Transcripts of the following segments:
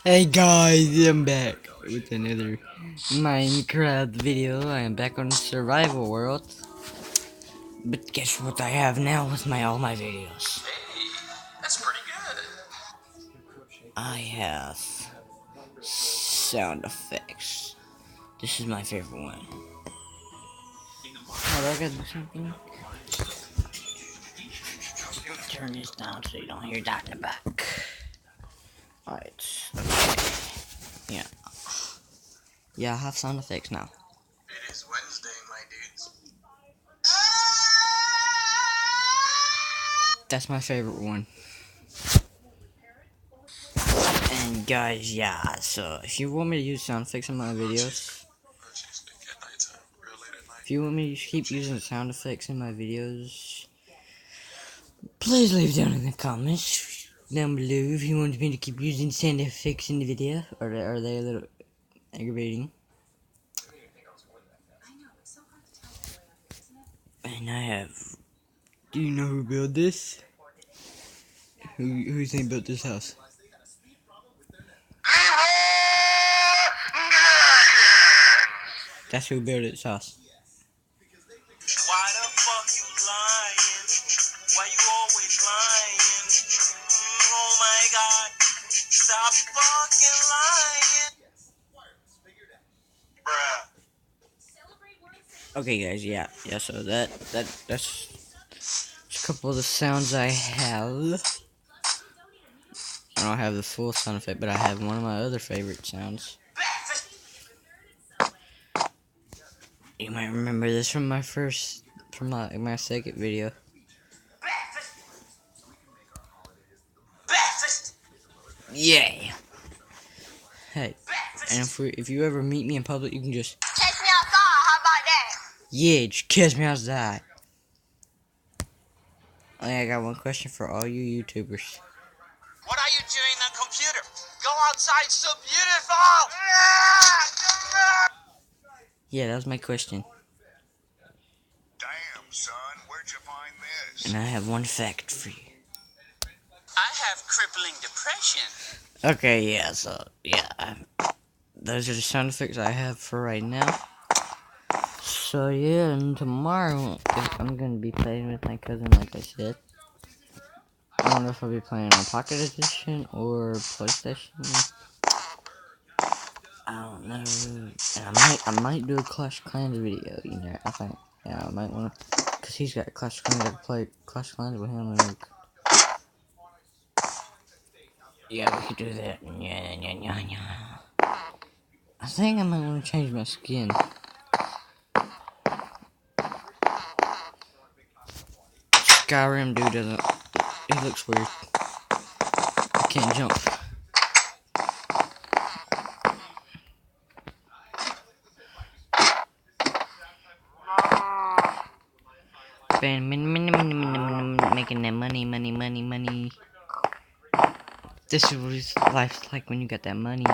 Hey guys, I'm back with another Minecraft video. I am back on survival world. But guess what I have now with all my videos? Hey, that's pretty good. I have sound effects. This is my favorite one. Oh, I gotta do something. Turn this down so you don't hear that in the back. Alright, okay. Yeah, I have sound effects now. It is Wednesday, my dudes. That's my favorite one. And guys, yeah, so if you want me to use sound effects in my videos, if you want me to keep using sound effects in my videos, please leave down in the comments down below if you want me to keep using sound effects in the video, or are they a little aggravating? And I have, do you know who built this? Who think built this house? That's who built this house. Why the fuck you lying? Why you always lying? Oh my god. Stop fucking lying. Bruh. Okay guys, yeah, so that's a couple of the sounds I have. I don't have the full sound effect, but I have one of my other favorite sounds. You might remember this from my my second video. Yeah. Hey, and if you ever meet me in public, you can just Catch me outside, how about that? yeah, just catch me outside. I got one question for all you YouTubers. What are you doing on computer? Go outside, so beautiful! Yeah, that was my question. Damn, son, where'd you find this? And I have one fact for you. I have crippling depression. Okay, yeah, so yeah, those are the sound effects I have for right now. So yeah, and tomorrow I'm gonna be playing with my cousin, like I said. I don't know if I'll be playing on Pocket Edition or PlayStation. I don't know. And I might do a Clash Clans video. You know, I think. Yeah, I might wanna, cause he's got Clash Clans. I can play Clash Clans with him. And like, yeah, we could do that. Yeah. I think I might want to change my skin. Skyrim dude doesn't. He looks weird. I can't jump. Making that money. This is what his life's like when you got that money.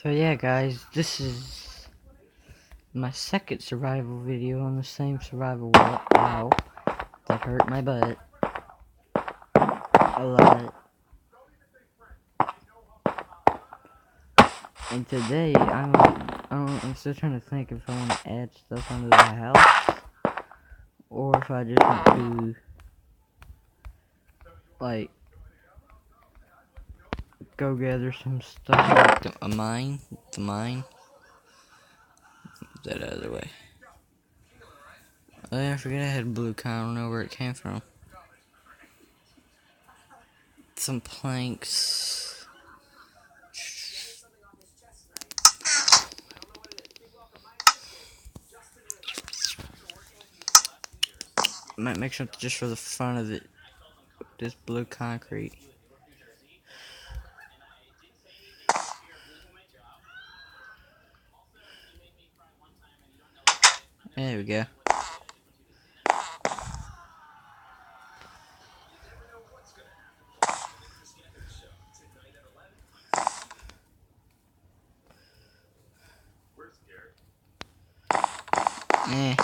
So yeah, guys, this is my second survival video on the same survival world. Ow, that hurt my butt a lot. And today, I'm still trying to think if I want to add stuff onto the house, or if I just want to, like, go gather some stuff like the mine, that other way. Oh yeah, I forget I had blue kind. I don't know where it came from. Some planks. Might make something just for the front of it. This blue concrete. There we go. Eh.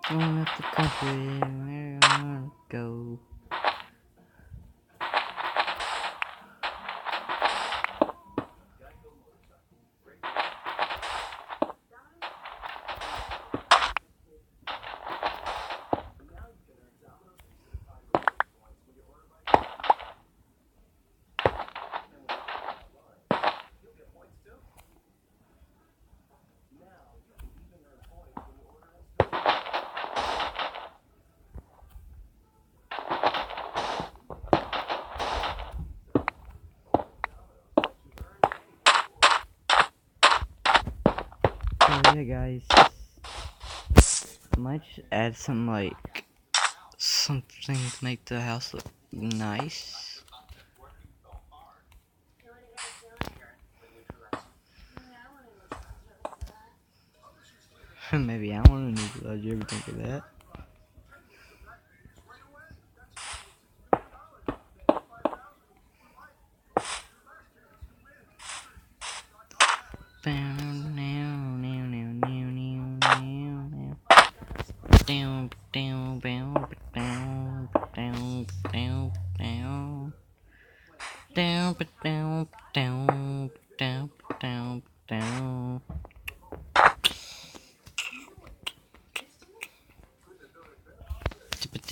Going up the country, where I wanna go. So yeah, guys, I might just add some like something to make the house look nice. Maybe I want a new garage. You ever think of that? I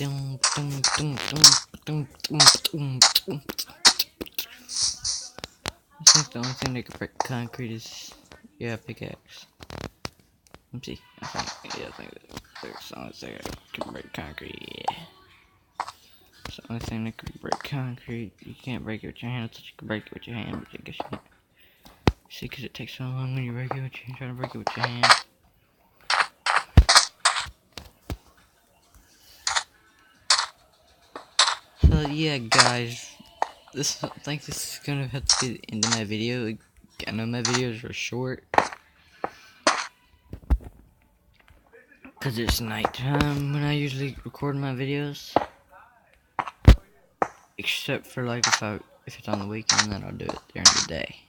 think the only thing that can break concrete is, yeah, pickaxe. Let me see. I think that's the only thing that can break concrete, yeah. It's the only thing that can break concrete. You can't break it with your hand. I thought you could break it with your hand, but I guess you can't. See, because it takes so long when you break it with your hand, try to break it with your hand. So yeah, guys, I think this is gonna have to be the end of my video. I know my videos are short, because it's nighttime when I usually record my videos. Except for like if it's on the weekend, then I'll do it during the day.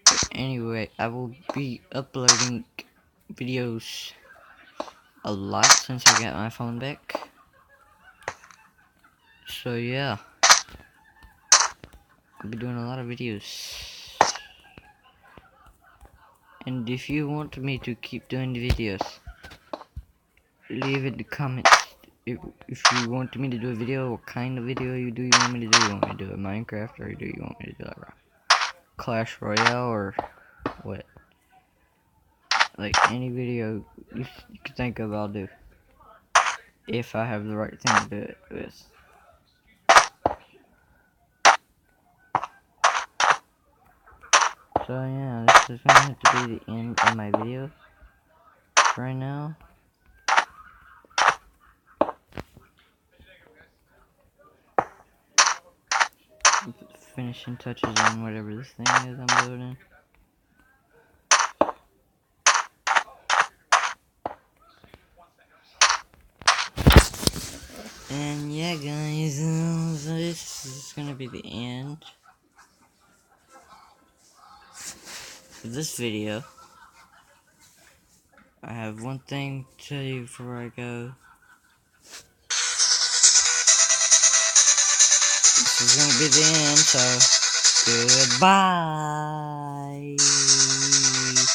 But anyway, I will be uploading videos a lot since I got my phone back. So yeah, I'll be doing a lot of videos. And if you want me to keep doing the videos, leave in the comments. If you want me to do a video, what kind of video you want me to do? You want me to do a Minecraft, or do you want me to do like a Clash Royale, or what? Like any video you can think of, I'll do. If I have the right thing to do it with. So yeah, this is gonna have to be the end of my video right now. Put the finishing touches on whatever this thing is I'm building. And yeah, guys, so this is gonna be the end of this video. I have one thing to tell you before I go. This is gonna be the end, so goodbye.